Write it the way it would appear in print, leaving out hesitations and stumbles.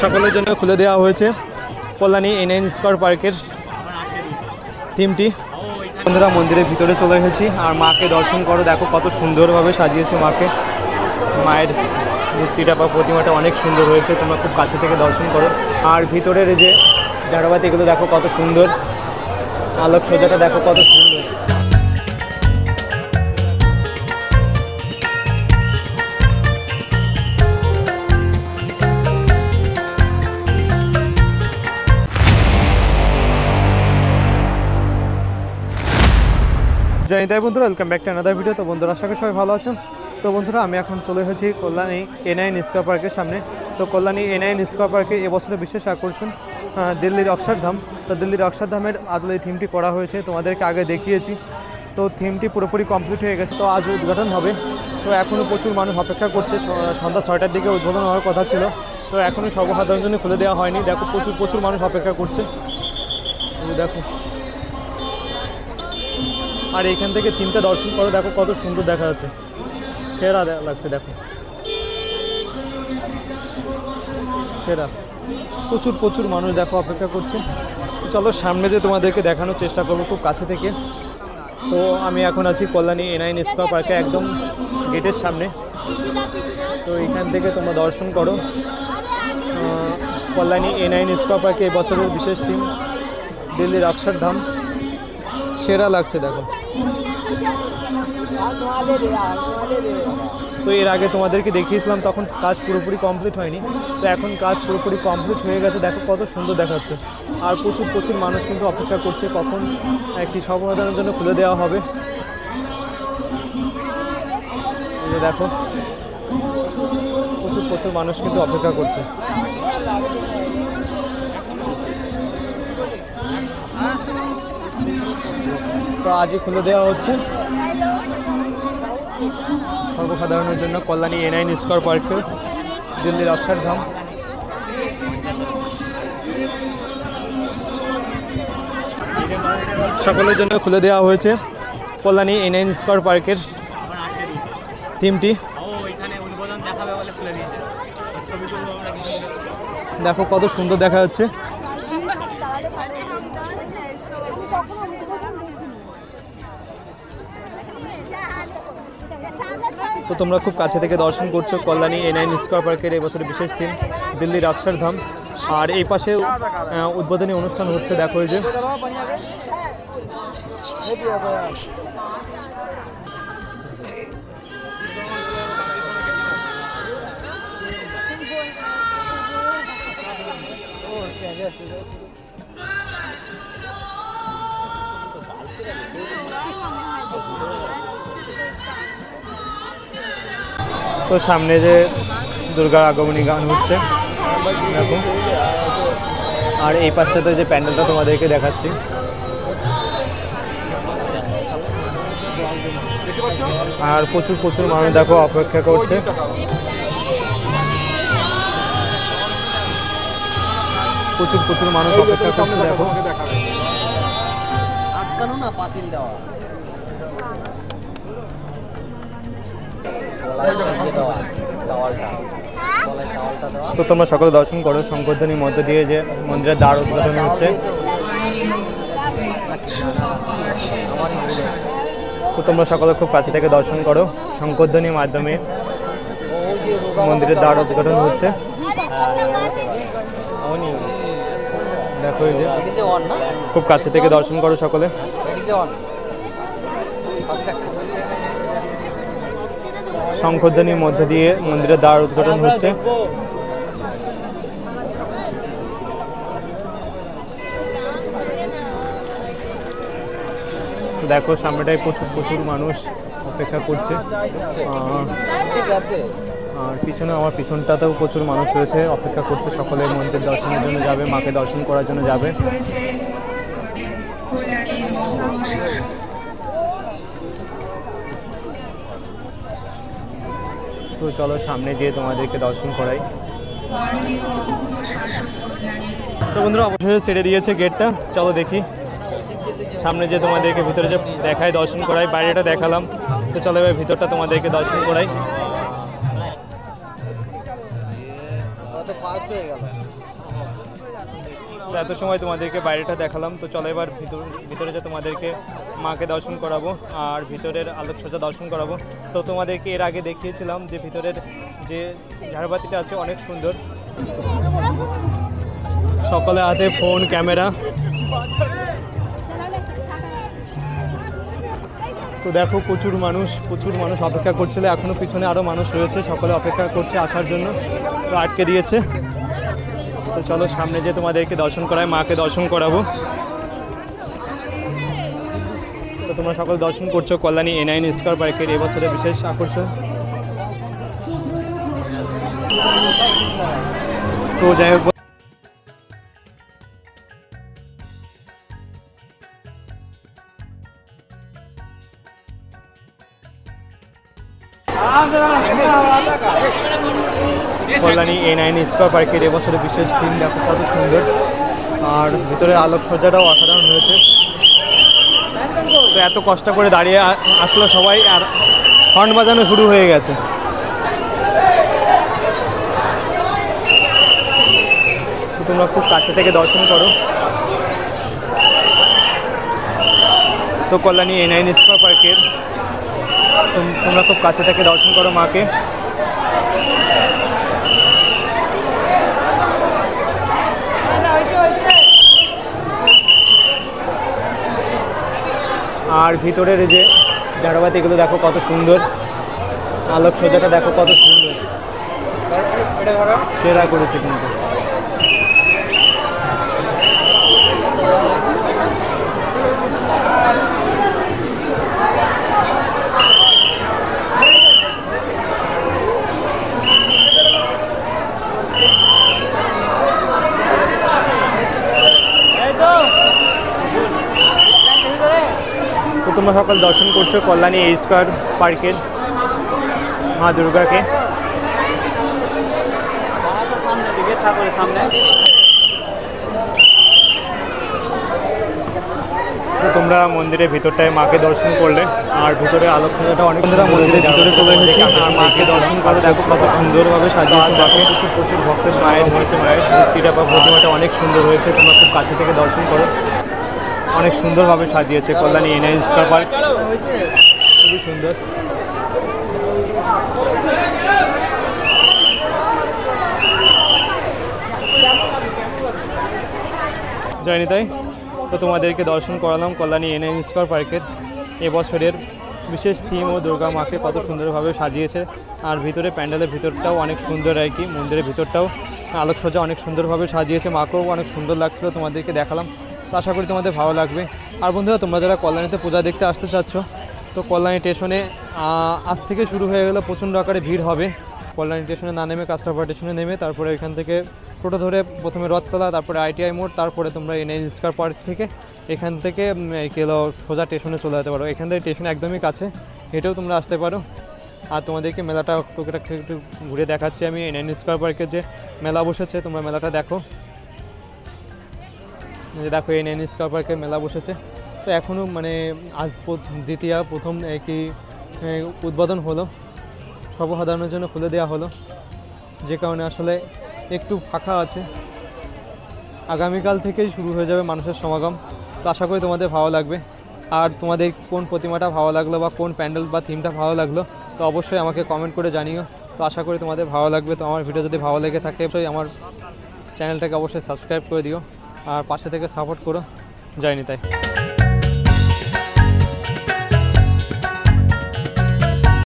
সকলের জন্য খুলে দেওয়া হয়েছে কল্যাণী A9 স্কয়ার পার্কের থিমটি। বন্ধুরা মন্দিরের ভিতরে চলে এসেছি আর মাকে দর্শন করো, দেখো কত সুন্দরভাবে সাজিয়েছে মাকে। মায়ের মূর্তিটা বা প্রতিমাটা অনেক সুন্দর হয়েছে, তোমরা খুব কাছে থেকে দর্শন করো। আর ভিতরের যে ঝাড়বাতি এগুলো দেখো কত সুন্দর, আলোক সজ্জাটা দেখো কত সুন্দর। জানি তাই বন্ধুরা, welcome back to another video. তো বন্ধুরা আশা করি সবাই ভালো আছেন। তো বন্ধুরা আমি এখন চলে এসেছি কল্যাণী A9 স্কয়ার পার্কের সামনে। তো কল্যাণী A9 স্কয়ার পার্কে এবছরের বিশেষ আকর্ষণ দিল্লির অক্ষরধাম। তো দিল্লির অক্ষরধামের আদলে এই থিমটি করা হয়েছে, তোমাদেরকে আগে দেখিয়েছি। তো থিমটি পুরোপুরি কমপ্লিট হয়ে গেছে, তো আজ উদ্ঘাটন হবে। তো এখনও প্রচুর মানুষ অপেক্ষা করছে, সন্ধ্যা 6টার দিকে উদ্বোধন হওয়ার কথা ছিল। তো এখনও সর্বসাধারণের জন্য খুলে দেওয়া হয়নি। দেখো প্রচুর মানুষ অপেক্ষা করছে, দেখো। আর এইখান থেকে থিমটা দর্শন করো, দেখো কত সুন্দর দেখা যাচ্ছে, সেরা লাগছে। দেখো সেরা, প্রচুর মানুষ দেখো অপেক্ষা করছে। চলো সামনে যে তোমাদেরকে দেখানোর চেষ্টা করবো খুব কাছে থেকে। তো আমি এখন আছি কল্যাণী A9 স্কয়ার পার্কে, একদম গেটের সামনে। তো এইখান থেকে তোমরা দর্শন করো কল্যাণী A9 স্কয়ার পার্কে এবছরের বিশেষ থিম দিল্লির অক্ষরধাম। সেরা লাগছে দেখো। তো এর আগে তোমাদেরকে দেখিয়েছিলাম, তখন কাজ পুরোপুরি কমপ্লিট হয়নি। তো এখন কাজ পুরোপুরি কমপ্লিট হয়ে গেছে, দেখো কত সুন্দর দেখাচ্ছে। আর প্রচুর মানুষ কিন্তু অপেক্ষা করছে কখন একটি সর্বসাধারণের জন্য খুলে দেওয়া হবে। এই যে দেখো প্রচুর মানুষ কিন্তু অপেক্ষা করছে। তো আজই খুলে দেওয়া হচ্ছে সর্বসাধারণের জন্য কল্যাণী A9 স্কয়ার পার্কে দিল্লির অক্ষরধাম। সকলের জন্য খুলে দেওয়া হয়েছে কল্যাণী A9 স্কয়ার পার্কের থিমটি। দেখো কত সুন্দর দেখা যাচ্ছে। তো তোমরা খুব কাছে থেকে দর্শন করছো কল্যাণী A9 স্কয়ার পার্কের এবছরের বিশেষ থিম দিল্লির অক্ষরধাম। আর এই পাশে উদ্বোধনী অনুষ্ঠান হচ্ছে, দেখো এই যে। তো সামনে যে দুর্গার আগমনী গান হচ্ছে দেখো। আর এই পাশটাতে যে প্যান্ডেলটা তোমাদেরকে দেখাচ্ছি, আর প্রচুর মানুষ দেখো অপেক্ষা করছে। প্রচুর মানুষ অপেক্ষা করছে দেখো। তো তোমরা সকলে দর্শন করো শঙ্করধ্বনির মধ্যে দিয়ে যে মন্দিরের দ্বার উদ্বোধন হচ্ছে। তো তোমরা সকলে খুব কাছে থেকে দর্শন করো, শঙ্করধ্বনির মাধ্যমে মন্দিরের দ্বার উদ্বোধন হচ্ছে। দেখো এই যে খুব কাছে থেকে দর্শন করো সকলে। শঙ্করধ্বনির মধ্যে দিয়ে মন্দিরের দ্বার উদ্ঘাটন হচ্ছে। দেখো সামনেটাই প্রচুর মানুষ অপেক্ষা করছে। আর পিছনে আমার পিছনটাতেও প্রচুর মানুষ রয়েছে, অপেক্ষা করছে। সকলে মন্দির দর্শনের জন্য যাবে, মাকে দর্শন করার জন্য যাবে। তো চলো সামনে গিয়ে তোমাদেরকে দর্শন করাই। তো বন্ধুরা অবশ্যই ছেড়ে দিয়েছে গেটটা, চলো দেখি সামনে যে তোমাদেরকে ভিতরে যে দেখাই, দর্শন করাই। বাইরেটা দেখালাম, তো চলো এবার ভিতরটা তোমাদেরকে দর্শন করাই। লাস্ট হয়ে গেল। তো এত সময় তোমাদেরকে বাইরেটা দেখালাম, তো চলো এবার ভিতরে যে তোমাদেরকে মাকে দর্শন করাবো আর ভিতরের আলোকসজ্জা দর্শন করাবো। তো তোমাদেরকে এর আগে দেখিয়েছিলাম যে ভিতরের যে ঝাড়বাতিটা আছে অনেক সুন্দর। সকলে হাতে ফোন ক্যামেরা। তো দেখো প্রচুর মানুষ অপেক্ষা করছিল, এখনো পিছনে আরও মানুষ রয়েছে, সকলে অপেক্ষা করছে আসার জন্য, তো আটকে দিয়েছে। তো চলো সামনে যে তোমাদেরকে দর্শন করায়, মাকে দর্শন করাবো। তো তোমরা সকল দর্শন করছো কল্যাণী A9 স্কয়ার পার্কের এবছরের বিশেষ আকর্ষণ। তো যাই হোক, কল্যাণী A9 স্কয়ার পার্কের এবছরের বিশেষ থিম দেখো কত সুন্দর, আর ভিতরের আলোকসজ্জাটাও অসাধারণ হয়েছে। তো এত কষ্ট করে দাঁড়িয়ে আসলো সবাই, আর হর্ন বাজানো শুরু হয়ে গেছে। তো তোমরা খুব কাছে থেকে দর্শন করো। তো কল্যাণী A9 স্কয়ার পার্কের তোমরা খুব কাছে থেকে দর্শন করো মাকে। আর ভিতরের যে ঝাড়বাতিগুলো দেখো কত সুন্দর, আলোকসজ্জাটা দেখো কত সুন্দর, সেরা করেছে কিন্তু। তো তোমরা সকল দর্শন করছো কল্যাণী A স্কয়ার পার্কের মা দুর্গাকে। সামনে দিকে ঠাকুরের সামনে। তো তোমরা মন্দিরের ভিতরটায় মাকে দর্শন করলে, আর ভিতরে আলোকসজ্জাটা অনেক সুন্দর। মন্দিরের ভিতরে চলে এসেছি আর মাকে দর্শন করে দেখো কত সুন্দরভাবে সাজিয়েছে মাকে। প্রচুর ভক্তের মায়ের হয়েছে, মায়ের মূর্তিটা বা প্রতিমাটা অনেক সুন্দর হয়েছে, তোমরা খুব কাছে থেকে দর্শন করো। অনেক সুন্দরভাবে সাজিয়েছে কল্যাণী A9 স্কয়ার পার্ক, খুবই সুন্দর। জানি তাই, তো তোমাদেরকে দর্শন করালাম কল্যাণী A9 স্কয়ার পার্কের এবছরের বিশেষ থিম ও দুর্গা মাকে কত সুন্দরভাবে সাজিয়েছে। আর ভিতরে প্যান্ডেলের ভিতরটাও অনেক সুন্দর আর কি, মন্দিরের ভিতরটাও আলোকসজ্জা অনেক সুন্দরভাবে সাজিয়েছে, মাকেও অনেক সুন্দর লাগছিল, তোমাদেরকে দেখালাম। তো আশা করি তোমাদের ভালো লাগবে। আর বন্ধুরা, তোমরা যারা কল্যাণীতে পূজা দেখতে আসতে চাচ্ছ, তো কল্যাণী স্টেশনে আজ থেকে শুরু হয়ে গেলে প্রচণ্ড আকারে ভিড় হবে। কল্যাণী স্টেশনে না নেমে কাস্টারপাড়া স্টেশনে নেমে তারপরে এখান থেকে টোটো ধরে প্রথমে রথতলা, তারপরে ITI মোড়, তারপরে তোমরা A9 স্কয়ার পার্ক থেকে এখান থেকে সোজা স্টেশনে চলে যেতে পারো। এখান থেকে স্টেশন একদমই কাছে, হেঁটেও তোমরা আসতে পারো। আর তোমাদেরকে মেলাটা একটু ঘুরে দেখাচ্ছি আমি। A9 স্কয়ার পার্কের যে মেলা বসেছে, তোমরা মেলাটা দেখো। দেখো A9 স্কয়ার পার্কের মেলা বসেছে। তো এখনও মানে আজ প্রথম কি উদ্বোধন হলো, সর্বসাধারণের জন্য খুলে দেওয়া হলো, যে কারণে আসলে একটু ফাঁকা আছে। আগামীকাল থেকেই শুরু হয়ে যাবে মানুষের সমাগম। তো আশা করি তোমাদের ভালো লাগবে। আর তোমাদের কোন প্রতিমাটা ভালো লাগলো বা কোন প্যান্ডেল বা থিমটা ভালো লাগলো, তো অবশ্যই আমাকে কমেন্ট করে জানিও। তো আশা করি তোমাদের ভালো লাগবে। তো আমার ভিডিও যদি ভালো লেগে থাকে অবশ্যই আমার চ্যানেলটাকে অবশ্যই সাবস্ক্রাইব করে দিও আর পাশে থেকে সাপোর্ট করো। জয় নিতাই।